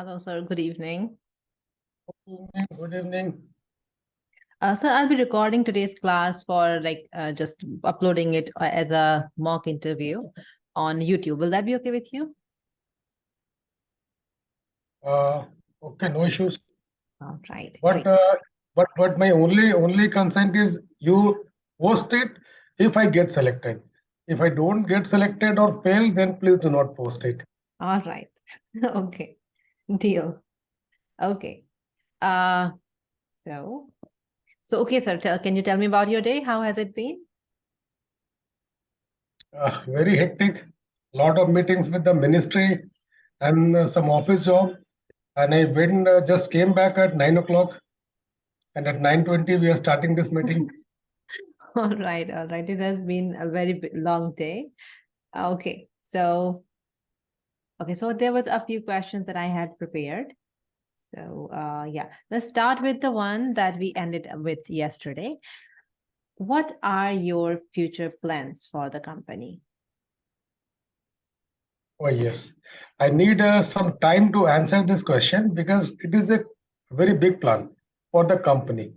Hello, sir. Good evening. Good evening. Sir, I'll be recording today's class for just uploading it as a mock interview on YouTube. Will that be okay with you? Okay, no issues. All right. But Great. but my only consent is you post it if I get selected. If I don't get selected or fail, then please do not post it. All right. Okay. Deal. Okay. Uh, so okay, sir. Can you tell me about your day? How has it been? Very hectic. Lot of meetings with the ministry and some office job. And I went just came back at 9 o'clock, and at 9:20 we are starting this meeting. All right. All right. It has been a very long day. Okay. So there was a few questions that I had prepared. So yeah, let's start with the one that we ended with yesterday. What are your future plans for the company? Oh, yes. I need some time to answer this question because it is a very big plan for the company.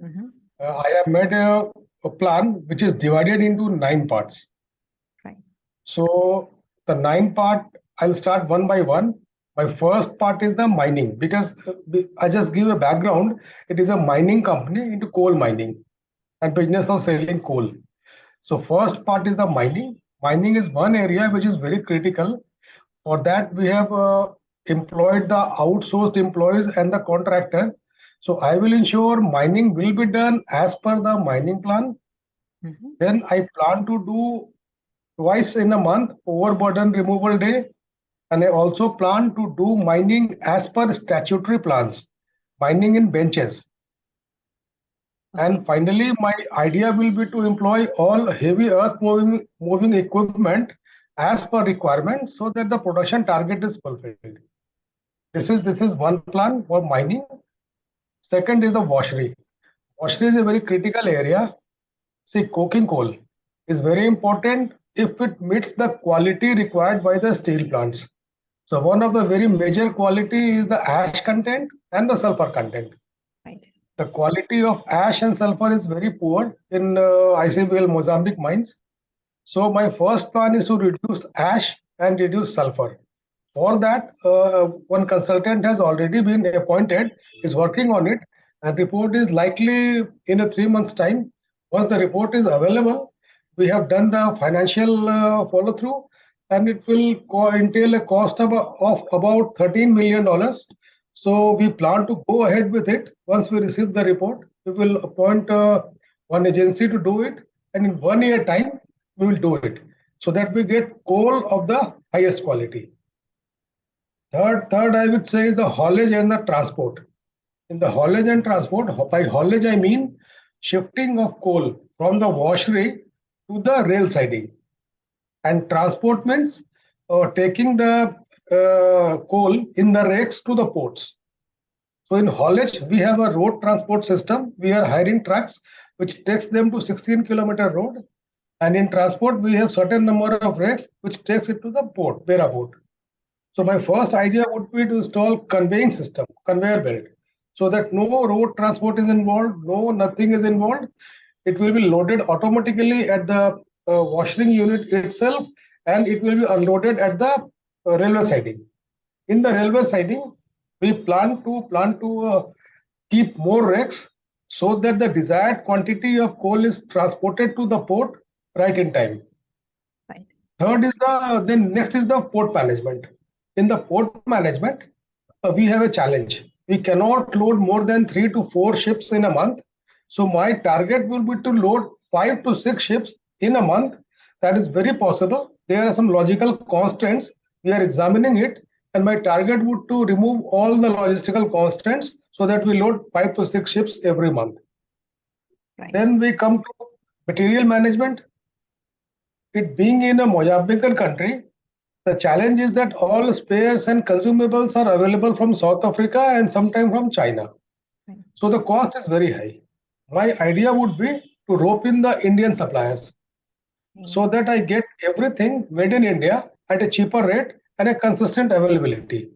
Mhm. I have made a plan which is divided into 9 parts. Right. So the 9 part, I'll start one by one. My first part is the mining because I just give a background. It is a mining company into coal mining and business of selling coal. So first part is the mining. Mining is one area which is very critical. For that, we have employed the outsourced employees and the contractor. So I will ensure mining will be done as per the mining plan. Mhm. Then I plan to do twice in a month overburden removal day. And I also plan to do mining as per statutory plans, mining in benches. Okay. And finally, my idea will be to employ all heavy earth moving equipment as per requirement so that the production target is fulfilled. This is one plan for mining. Second is the washery. Washery is a very critical area. See, coking coal is very important if it meets the quality required by the steel plants. So one of the very major quality is the ash content and the sulfur content. Right. The quality of ash and sulfur is very poor in ICBL Mozambique mines. So my first plan is to reduce ash and reduce sulfur. For that, one consultant has already been appointed, is working on it, and report is likely in a 3 months' time. Once the report is available, we have done the financial follow through, and it will entail a cost of about $13 million. So we plan to go ahead with it. Once we receive the report, we will appoint one agency to do it, and in 1 year time, we will do it so that we get coal of the highest quality. Third, I would say is the haulage and the transport. In the haulage and transport, by haulage I mean shifting of coal from the washery to the rail siding, and transport means taking the coal in the rakes to the ports. So in haulage, we have a road transport system. We are hiring trucks which takes them to 16-kilometer road, and in transport we have certain number of rakes which takes it to the port, Bera port. So my first idea would be to install conveying system, conveyor belt, so that no road transport is involved, no nothing is involved. It will be loaded automatically at the washing unit itself, and it will be unloaded at the railway siding. In the railway siding, we plan to keep more rakes so that the desired quantity of coal is transported to the port right in time. Right. Third is the then next is the port management. In the port management, we have a challenge. We cannot load more than 3 to 4 ships in a month. So my target will be to load 5 to 6 ships in a month. That is very possible. There are some logical constraints. We are examining it, and my target would to remove all the logistical constraints so that we load 5 to 6 ships every month. Right. Then we come to material management. It being in a Mozambican country, the challenge is that all spares and consumables are available from South Africa and sometimes from China. Right. So the cost is very high. My idea would be to rope in the Indian suppliers so that I get everything made in India at a cheaper rate and a consistent availability.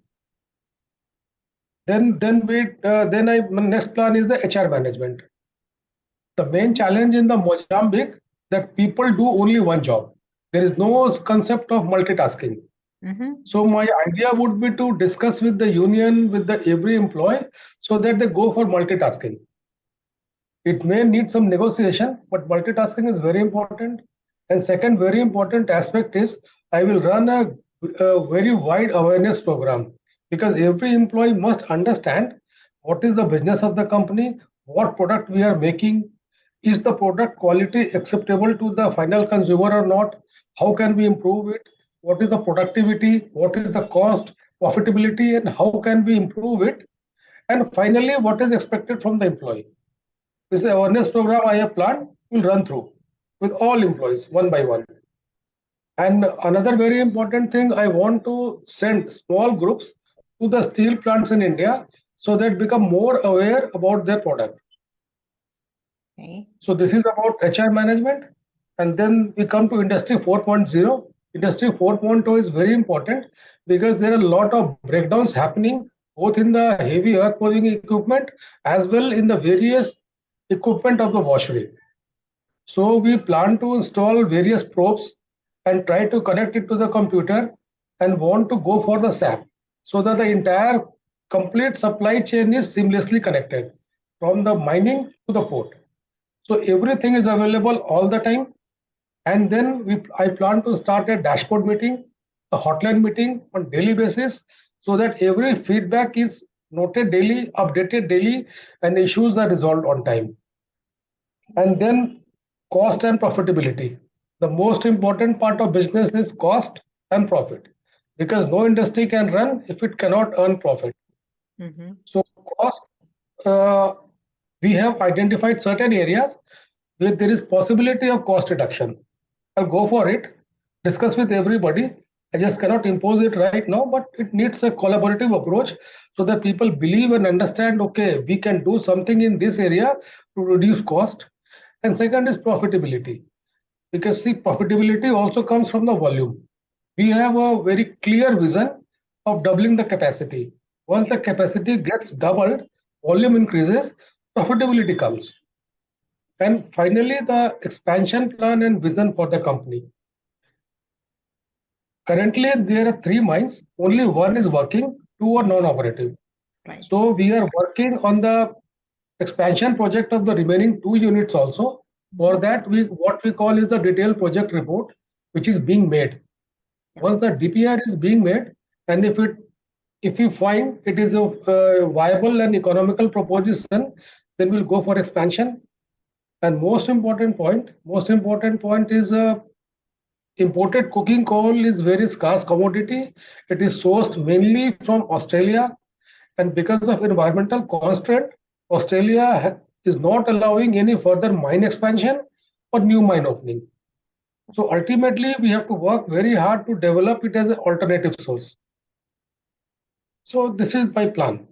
My next plan is the HR management. The main challenge in the Mozambique that people do only one job. There is no concept of multitasking. Mm-hmm. So my idea would be to discuss with the union, with the every employee, so that they go for multitasking. It may need some negotiation, but multitasking is very important. And second very important aspect is I will run a very wide awareness program, because every employee must understand what is the business of the company, what product we are making, is the product quality acceptable to the final consumer or not, how can we improve it, what is the productivity, what is the cost, profitability, and how can we improve it, and finally what is expected from the employee. This awareness program I have planned will run through with all employees one by one. And another very important thing, I want to send small groups to the steel plants in India so that become more aware about their product. Okay. So this is about HR management. And then we come to Industry 4.0. Industry 4.0 is very important because there are a lot of breakdowns happening both in the heavy earth moving equipment as well in the various equipment of the washery. So we plan to install various probes and try to connect it to the computer and want to go for the SAP so that the entire complete supply chain is seamlessly connected from the mining to the port. So everything is available all the time. And then I plan to start a dashboard meeting, a hotline meeting on daily basis so that every feedback is noted daily, updated daily, and issues are resolved on time. And then cost and profitability. The most important part of business is cost and profit, because no industry can run if it cannot earn profit. Mm-hmm. So cost, uh, we have identified certain areas where there is possibility of cost reduction. I'll go for it, discuss with everybody. I just cannot impose it right now, but it needs a collaborative approach so that people believe and understand, okay, we can do something in this area to reduce cost. And second is profitability, because see, profitability also comes from the volume. We have a very clear vision of doubling the capacity. Once Yeah. the capacity gets doubled, volume increases, profitability comes. And finally, the expansion plan and vision for the company. Currently, there are three mines, only one is working, two are non-operative. Right. So we are working on the expansion project of the remaining two units also. For Mhm. that, we what we call is the detailed project report, which is being made. Yeah. Once the DPR is being made, and if we find it is a viable and economical proposition, then we'll go for expansion. And most important point is imported coking coal is very scarce commodity. It is sourced mainly from Australia, and because of environmental constraint, Australia is not allowing any further mine expansion or new mine opening. So ultimately, we have to work very hard to develop it as an alternative source. So this is my plan.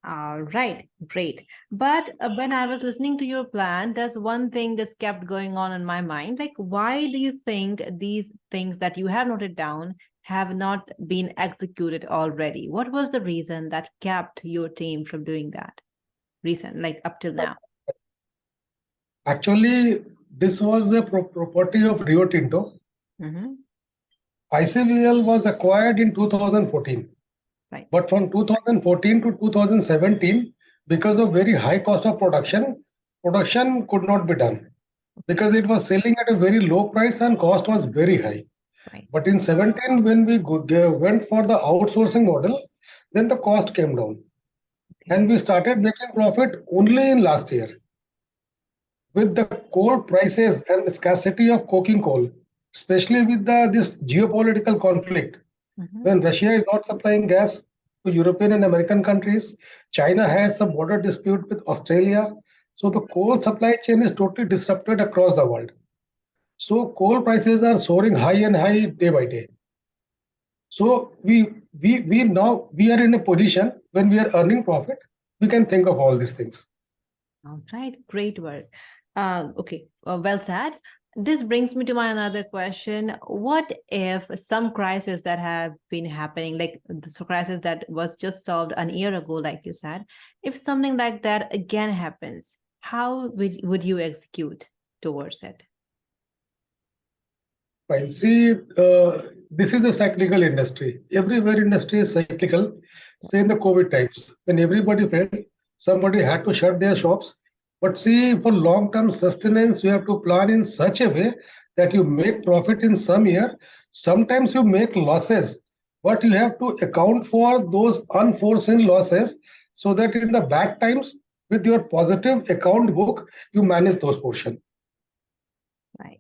All right, great. But when I was listening to your plan, there's one thing that's kept going on in my mind. Like, why do you think these things that you have noted down have not been executed already? What was the reason that kept your team from doing that recent, like up till now? Actually, this was a property of Rio Tinto. Mm-hmm. ICVL was acquired in 2014. Right. But from 2014 to 2017, because of very high cost of production could not be done Okay. because it was selling at a very low price and cost was very high. Right. But in 17, when we went for the outsourcing model, then the cost came down and Okay. we started making profit only in last year. With the coal prices and scarcity of coking coal, especially with this geopolitical conflict, Mm-hmm. when Russia is not supplying gas to European and American countries, China has some border dispute with Australia. So the coal supply chain is totally disrupted across the world. So coal prices are soaring high and high day by day. So we now we are in a position when we are earning profit, we can think of all these things. All right, great work. Okay, well said. This brings me to my another question. What if some crisis that have been happening, like the crisis that was just solved an year ago, like you said, if something like that again happens, how would you execute towards it? Fine. See, this is a cyclical industry. Everywhere industry is cyclical. Say in the COVID times, when everybody failed, somebody had to shut their shops. But see, for long-term sustenance, you have to plan in such a way that you make profit in some year. Sometimes you make losses, but you have to account for those unforeseen losses so that in the bad times, with your positive account book, you manage those portions. Right.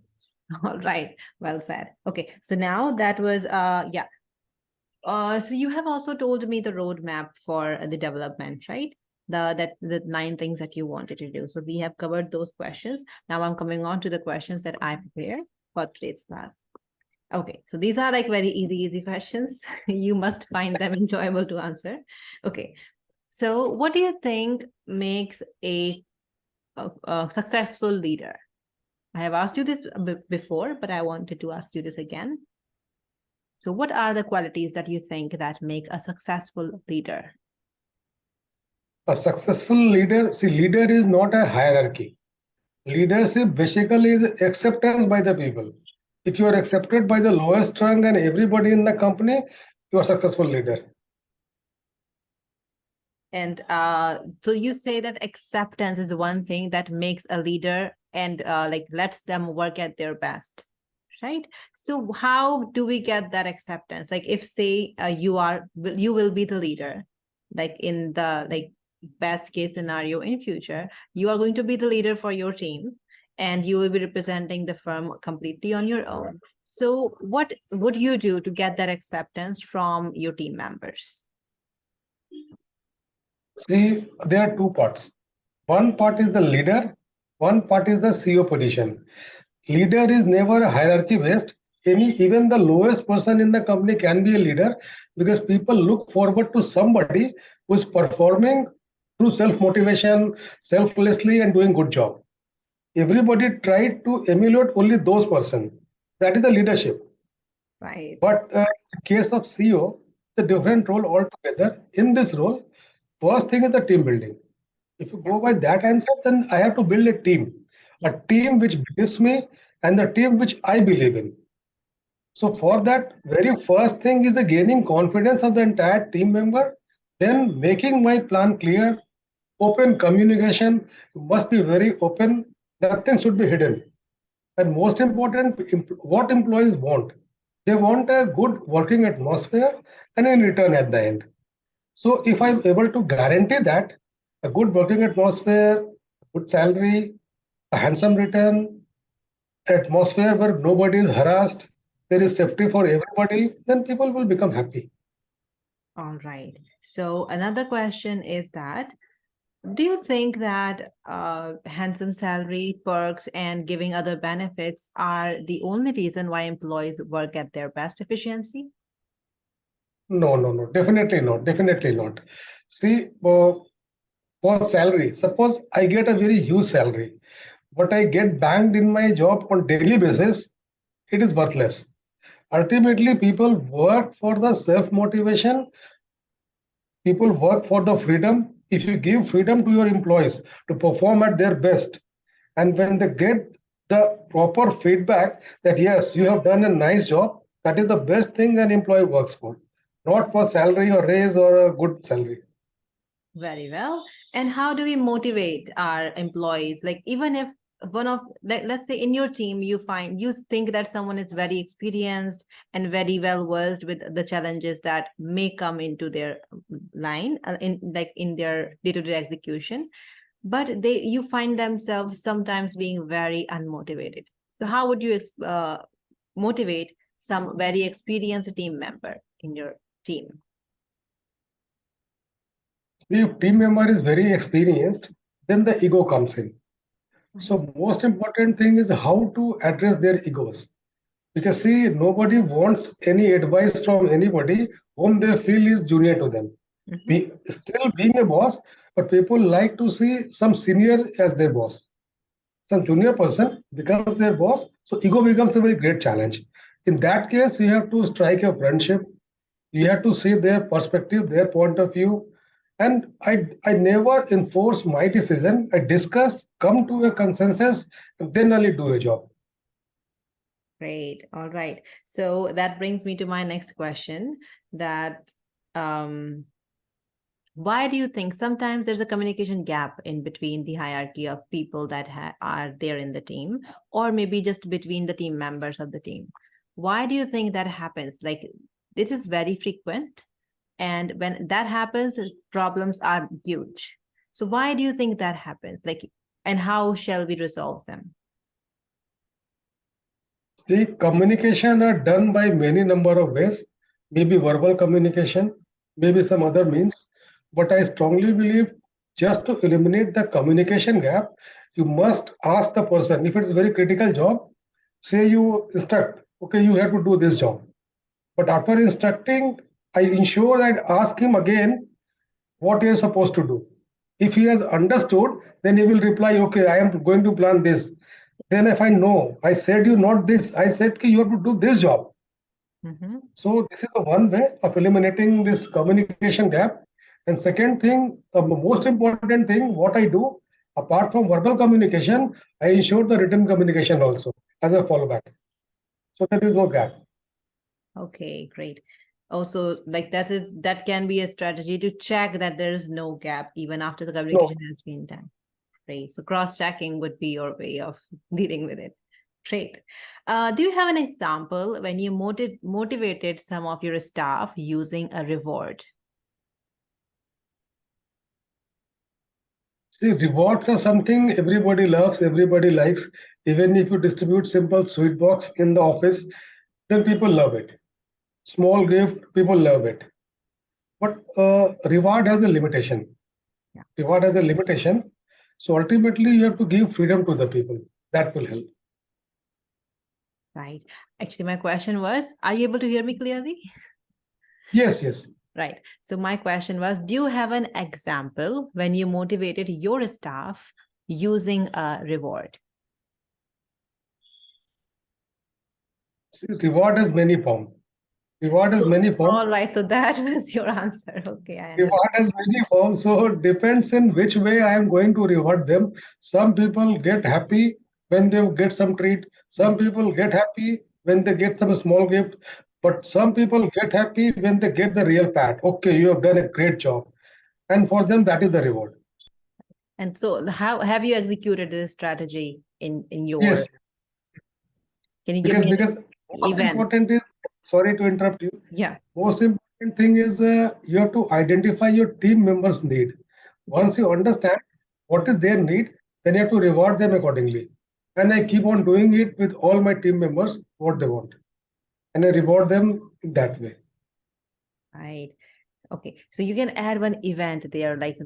All right. Well said. Okay. So now that was yeah. So you have also told me the roadmap for the development, right? The 9 things that you wanted to do. So we have covered those questions. Now I'm coming on to the questions that I prepared for today's class. Okay, so these are like very easy questions. You must find them enjoyable to answer. Okay, so what do you think makes a successful leader? I have asked you this before, but I wanted to ask you this again. So what are the qualities that you think that make a successful leader? A successful leader, see, leader is not a hierarchy. Leadership basically is acceptance by the people. If you are accepted by the lowest rung and everybody in the company, you are a successful leader. And so you say that acceptance is one thing that makes a leader and like lets them work at their best, right? So how do we get that acceptance? Like if say you will be the leader, like in the like best case scenario in future, you are going to be the leader for your team and you will be representing the firm completely on your own. So what would you do to get that acceptance from your team members? See, there are two parts. One part is the leader, one part is the CEO position. Leader is never hierarchy based. Even the lowest person in the company can be a leader because people look forward to somebody who is performing through self motivation, selflessly, and doing good job. Everybody tried to emulate only those person. That is the leadership. Right. But in case of CEO, the different role altogether. In this role, first thing is the team building. If you Yeah. go by that answer, then I have to build a team which believes me, and the team which I believe in. So for that, very first thing is the gaining confidence of the entire team member, then making my plan clear, open communication. You must be very open. Nothing should be hidden. And most important, what employees want. They want a good working atmosphere and in return at the end. So if I'm able to guarantee that a good working atmosphere, good salary, a handsome return, atmosphere where nobody is harassed, there is safety for everybody, then people will become happy. All right. So another question is that, do you think that handsome salary, perks, and giving other benefits are the only reason why employees work at their best efficiency? No, no, no, definitely not, definitely not. See, for salary, suppose I get a very huge salary, but I get banged in my job on daily basis, it is worthless. Ultimately, people work for the self motivation, people work for the freedom. If you give freedom to your employees to perform at their best, and when they get the proper feedback that yes, you have done a nice job, that is the best thing an employee works for, not for salary or raise or a good salary. Very well. And how do we motivate our employees? Like even if one of like let's say in your team you think that someone is very experienced and very well versed with the challenges that may come into their line in like in their day-to-day execution, but you find themselves sometimes being very unmotivated. So how would you motivate some very experienced team member in your team? If team member is very experienced, then the ego comes in. So most important thing is how to address their egos. Because see, nobody wants any advice from anybody whom they feel is junior to them. Still being a boss, but people like to see some senior as their boss. some junior person becomes their boss, so ego becomes a very great challenge. In that case, you have to strike a friendship. You have to see their perspective, their point of view. And I never enforce my decision. I discuss, come to a consensus, and then only do a job. Great. All right. So that brings me to my next question that um, why do you think sometimes there's a communication gap in between the hierarchy of people that are there in the team, or maybe just between the team members of the team? Why do you think that happens? Like, this is very frequent. And when that happens, problems are huge. So why do you think that happens? Like, and how shall we resolve them? See, communication are done by many number of ways, maybe verbal communication, maybe some other means. But I strongly believe just to eliminate the communication gap, you must ask the person if it's a very critical job. Say you instruct, okay, you have to do this job. But after instructing, I ensure that ask him again what he is supposed to do. If he has understood, then he will reply, okay, I am going to plan this. Then if I know, I said you not this, I said you have to do this job. Mhm. So this is the one way of eliminating this communication gap. And second thing, the most important thing, what I do, apart from verbal communication, I ensure the written communication also as a fallback. So there is no gap. Okay, great. Also, like that can be a strategy to check that there is no gap even after the No, communication has been done. Great. So cross-checking would be your way of dealing with it. Great. Do you have an example when you motivated some of your staff using a reward? see, rewards are something everybody loves, everybody likes. Even if you distribute simple sweet box in the office, then people love it. Small gift, people love it. But reward has a limitation. Yeah, Reward has a limitation. So ultimately, you have to give freedom to the people. That will help. right. Actually, my question was, are you able to hear me clearly? Yes, yes. Right. So my question was, do you have an example when you motivated your staff using a reward? See, reward has many forms. Reward has So, many forms. all right. So that was your answer. Okay, I understand. Reward has many forms. So it depends in which way I am going to reward them. Some people get happy when they get some treat. Some Yes. people get happy when they get some small gift. But some people get happy when they get the real pat. Okay, you have done a great job. And for them, that is the reward. And so how have you executed this strategy in your, Yes, can you give because me an because most event? important is, sorry to interrupt you. Yeah. Most important thing is you have to identify your team members' need. Yes. Once you understand what is their need, then you have to reward them accordingly. And I keep on doing it with all my team members, what they want. And I reward them in that way. Right. Okay. So you can add one event there, like,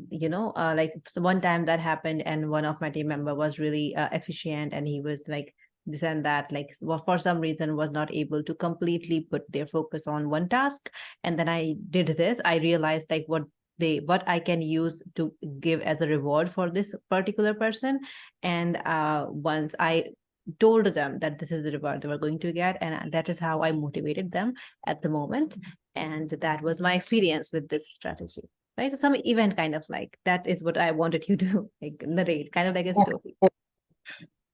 like so one time that happened and one of my team member was really efficient and he was like this and that, like for some reason was not able to completely put their focus on one task. And then I did this. I realized like what I can use to give as a reward for this particular person. And once I told them that this is the reward they were going to get, and that is how I motivated them at the moment. And that was my experience with this strategy, right? So some event kind of like that is what I wanted you to like narrate, kind of like a story.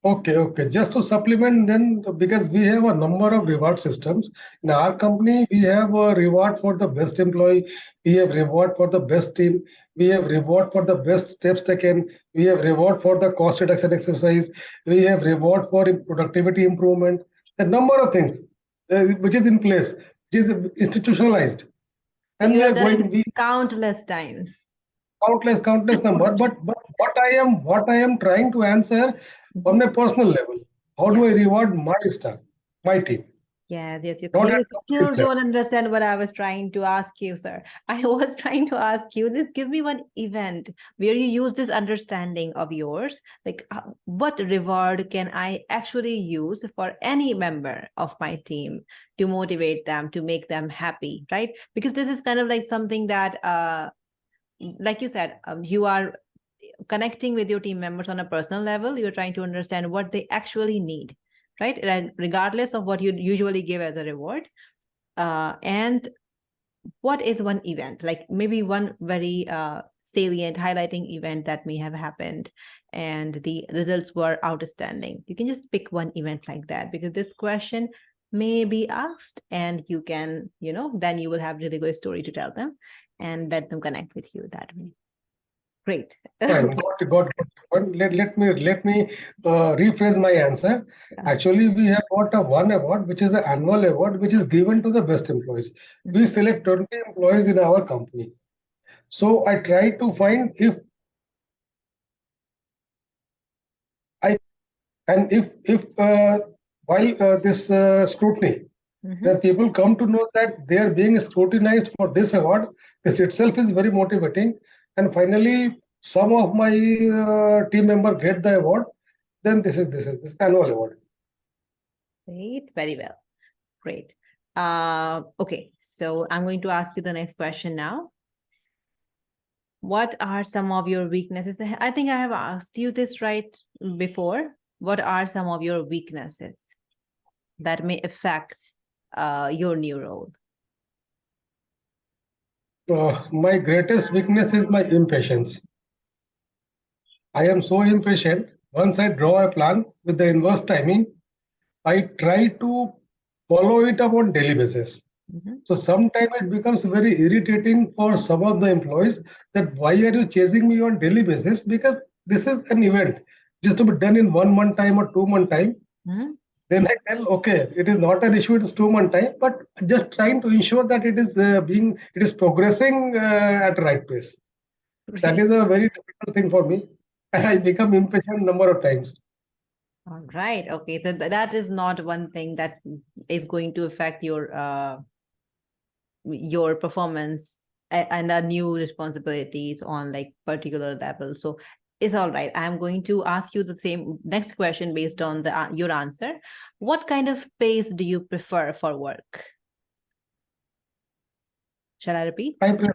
Okay, okay. Just to supplement then, because we have a number of reward systems. In our company, we have a reward for the best employee, we have reward for the best team, we have reward for the best steps taken, we have reward for the cost reduction exercise, we have reward for productivity improvement, a number of things which is in place, which is institutionalized. So And you we have are done it going, we countless times. countless number. But what I am trying to answer Mhm. on a personal level. How Yeah. do I reward my staff, my team, Yes. not You at still company's level? don't understand what I was trying to ask you, sir. I was trying to ask you this, give me one event where you use this understanding of yours. Like, what reward can I actually use for any member of my team to motivate them, to make them happy, right? Because this is kind of like something that, like you said, you are connecting with your team members on a personal level. You're trying to understand what they actually need, right? Regardless of what you usually give as a reward. And what is one event, like maybe one very salient highlighting event that may have happened and the results were outstanding? You can just pick one event like that, because this question may be asked and you can, then you will have really good story to tell them and let them connect with you that way. Great. Fine. Got. Let me rephrase my answer. Actually, we have got one award, which is the annual award, which is given to the best employees. We select 20 employees in our company. So I try to find if while this scrutiny, when people come to know that they are being scrutinized for this award, this itself is very motivating. And finally, some of my team member get the award. Then this annual award. Great, very well. Great. Okay, so I'm going to ask you the next question now. What are some of your weaknesses? I think I have asked you this right before. What are some of your weaknesses that may affect your new role? My greatest weakness is my impatience. I am so impatient. Once I draw a plan with the inverse timing, I try to follow it up on daily basis. So sometimes it becomes very irritating for some of the employees that why are you chasing me on daily basis? Because this is an event just to be done in 1 month time or 2 month time. Then I tell, okay, it is not an issue, it is 2 month time, but just trying to ensure that it is progressing at the right pace. Right. That is a very difficult thing for me, and I become impatient number of times. All right. Okay. So that is not one thing that is going to affect your performance and the new responsibilities on like particular level. So it's all right. I'm going to ask you the same next question based on your answer. What kind of pace do you prefer for work? Shall I repeat? I prefer.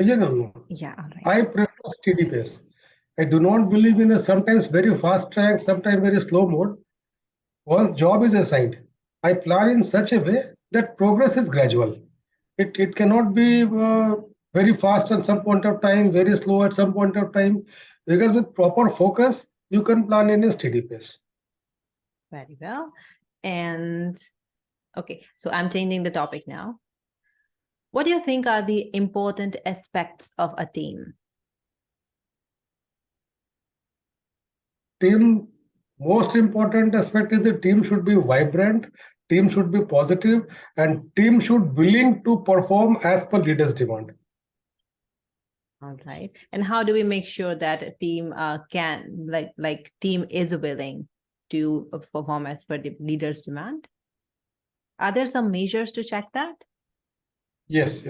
No. Yeah. All right. I prefer steady pace. I do not believe in a sometimes very fast track, sometimes very slow mode. Once job is assigned, I plan in such a way that progress is gradual. It cannot be very fast at some point of time, very slow at some point of time, because with proper focus, you can plan in a steady pace. Very well. And okay, so I'm changing the topic now. What do you think are the important aspects of a team? Team, most important aspect is the team should be vibrant, team should be positive, and team should willing to perform as per leader's demand. All right. And how do we make sure that a team can team is willing to perform as per the leader's demand? Are there some measures to check that? Yes,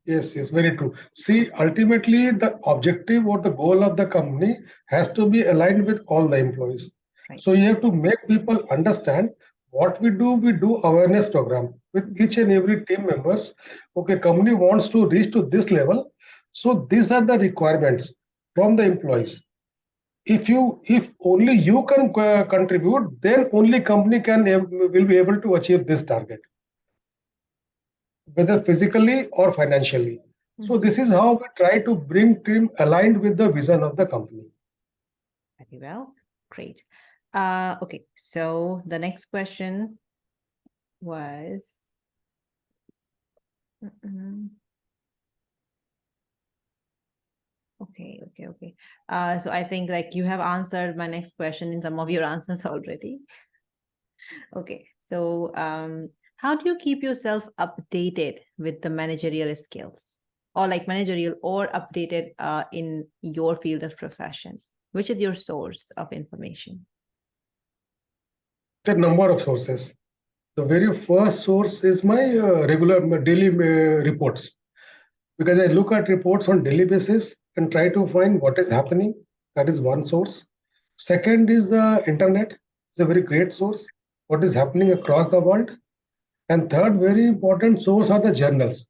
very true. See, ultimately, the objective or the goal of the company has to be aligned with all the employees. Right. So you have to make people understand what we do awareness program with each and every team members. Okay, company wants to reach to this level. So these are the requirements from the employees. If only you can contribute, then only company will be able to achieve this target, whether physically or financially. So this is how we try to bring team aligned with the vision of the company. Very well. Great. Okay, so the next question was okay. So I think like you have answered my next question in some of your answers already. Okay, so how do you keep yourself updated with the managerial skills, or like managerial or updated in your field of profession? Which is your source of information? The number of sources. The very first source is my regular daily reports, because I look at reports on daily basis and try to find what is happening. That is one source. Second is the internet. It's a very great source. What is happening across the world. And third, very important source are the journals.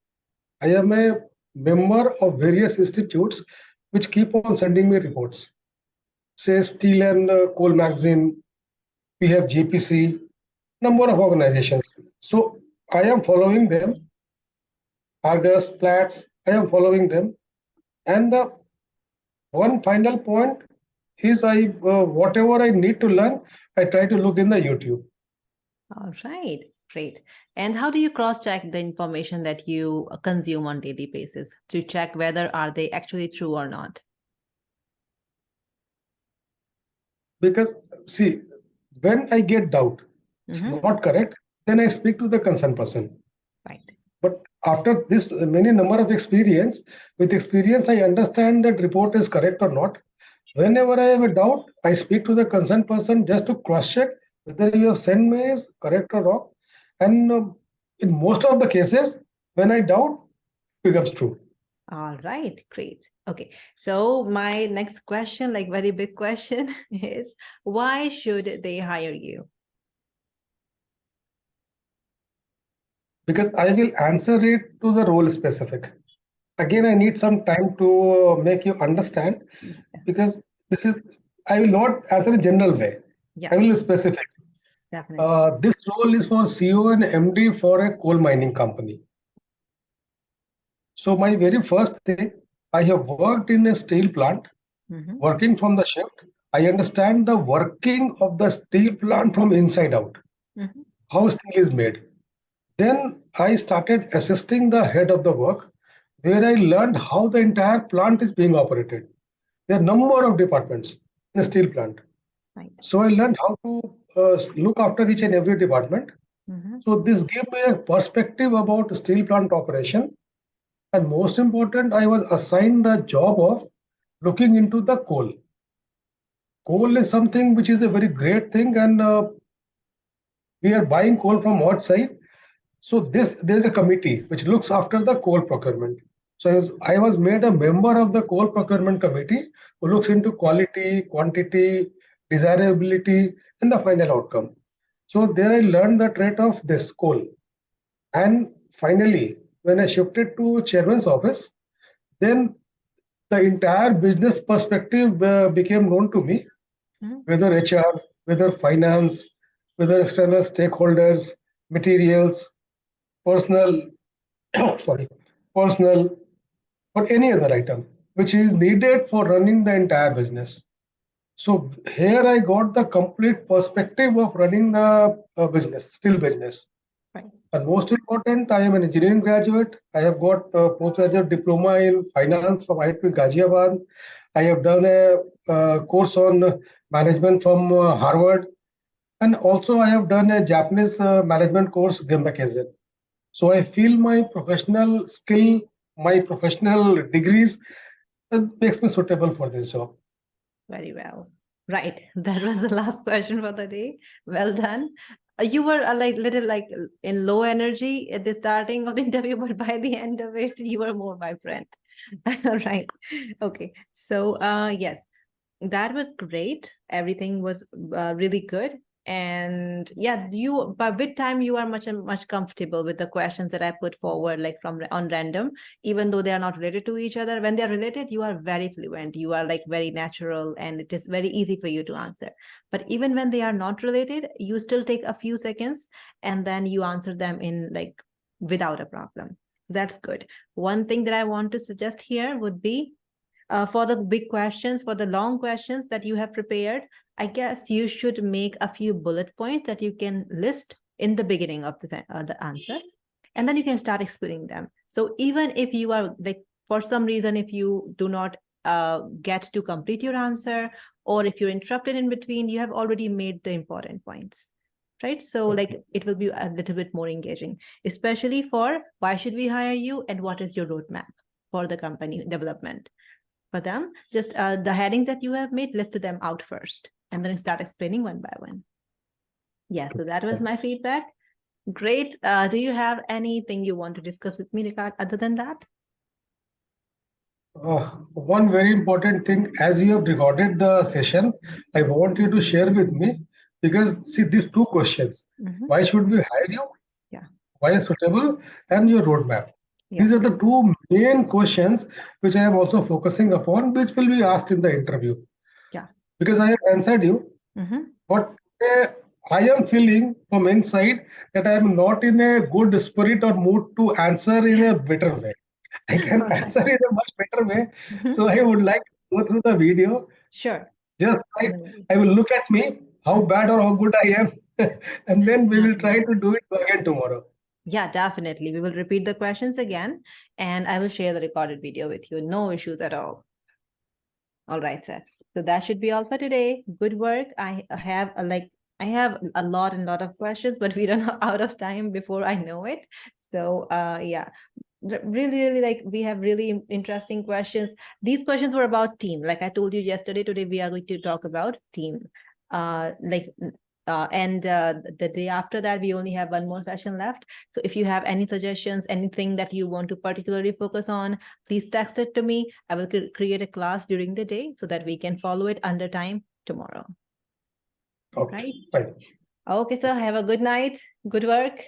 I am a member of various institutes which keep on sending me reports. Say Steel and Coal Magazine, we have JPC, number of organizations. So I am following them, Argus, Platts, I am following them. And the one final point is whatever I need to learn, I try to look in the YouTube. All right, great. And how do you cross-check the information that you consume on daily basis to check whether are they actually true or not? Because see, when I get doubt, it's not correct, then I speak to the concerned person. Right. But after this many number of experience, with experience, I understand that report is correct or not. Whenever I have a doubt, I speak to the concerned person just to cross-check whether you have sent me is correct or wrong. And in most of the cases, when I doubt, it becomes true. All right, great. Okay, so my next question, like very big question, is why should they hire you? Because I will answer it to the role specific. Again, I need some time to make you understand, because this is, I will not answer in general way. Yeah. I will be specific. Definitely. This role is for CEO and MD for a coal mining company. So my very first thing, I have worked in a steel plant, working from the shift. I understand the working of the steel plant from inside out, how steel is made. Then I started assisting the head of the work, where I learned how the entire plant is being operated. There are number of departments in a steel plant. Right. So I learned how to look after each and every department. So this gave me a perspective about steel plant operation. And most important, I was assigned the job of looking into the coal. Coal is something which is a very great thing, and we are buying coal from outside. So there's a committee which looks after the coal procurement. So I was made a member of the coal procurement committee who looks into quality, quantity, desirability, and the final outcome. So there I learned the trait of this coal. And finally, when I shifted to chairman's office, then the entire business perspective became known to me, whether HR, whether finance, whether external stakeholders, materials, personal, sorry, personal, or any other item which is needed for running the entire business. So here I got the complete perspective of running the business, still business. Right. And most important, I am an engineering graduate. I have got a postgraduate diploma in finance from IIT Ghaziabad. I have done a course on management from Harvard. And also I have done a Japanese management course, Genbakezen. So I feel my professional skill, my professional degrees makes me suitable for this job. Very well. Right. That was the last question for the day. Well done. You were like little like in low energy at the starting of the interview, but by the end of it, you were more vibrant. Right. Okay. So yes, that was great. Everything was really good. And yeah, you by with time you are much comfortable with the questions that I put forward, like from on random, even though they are not related to each other. When they are related, you are very fluent, you are like very natural, and it is very easy for you to answer. But even when they are not related, you still take a few seconds and then you answer them in like without a problem. That's good. One thing that I want to suggest here would be for the big questions, for the long questions that you have prepared, I guess you should make a few bullet points that you can list in the beginning of the answer, and then you can start explaining them. So even if you are like, for some reason, if you do not get to complete your answer, or if you're interrupted in between, you have already made the important points. Right. So like it will be a little bit more engaging, especially for why should we hire you and what is your roadmap for the company development. For them, just the headings that you have made, list them out first and then start explaining one by one. Yeah, so that was my feedback. Great. Do you have anything you want to discuss with me regard other than that? One very important thing, as you have recorded the session, I want you to share with me, because see these two questions, why should we hire you? Yeah. Why is suitable, and your roadmap. Yeah. These are the two main questions which I am also focusing upon, which will be asked in the interview. Yeah. Because I have answered you, but I am feeling from inside that I am not in a good spirit or mood to answer in a better way. I can All right. answer in a much better way. Mhm. So I would like to go through the video. Sure. Just like No worries. I will look at me, how bad or how good I am, and then we will try Definitely. to do it again tomorrow. Yeah, definitely. We will repeat the questions again, and I will share the recorded video with you. No issues at all. All right, sir. So that should be all for today. Good work. I have a lot of questions, but we run out of time before I know it. So yeah, really like we have really interesting questions. These questions were about team. Like I told you yesterday, today we are going to talk about team. And the day after that, we only have one more session left. So if you have any suggestions, anything that you want to particularly focus on, please text it to me. I will create a class during the day so that we can follow it under time tomorrow. Okay, Right? fine. Okay, sir. Have a good night. Good work.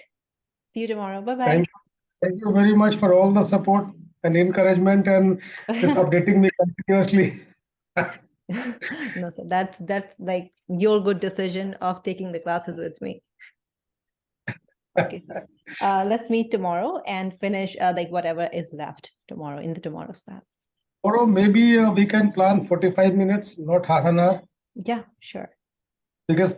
See you tomorrow. Bye-bye. Thank you very much for all the support and encouragement and just updating me continuously. No, sir. That's like your good decision of taking the classes with me. Okay, sir. Let's meet tomorrow and finish like whatever is left tomorrow in the tomorrow's class. Tomorrow, maybe we can plan 45 minutes, not half an hour, Yeah, sure. because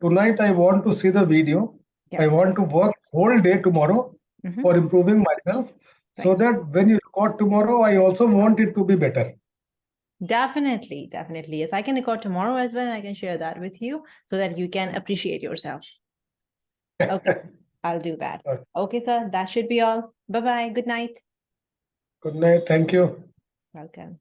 tonight I want to see the video. Yeah. I want to work whole day tomorrow Mhm. for improving myself, so Right. that when you record tomorrow, I also want it to be better. Definitely, definitely. Yes, I can record tomorrow as well. And I can share that with you so that you can appreciate yourself. Okay, I'll do that. Okay. Okay, sir. That should be all. Bye-bye. Good night. Good night. Thank you. Welcome.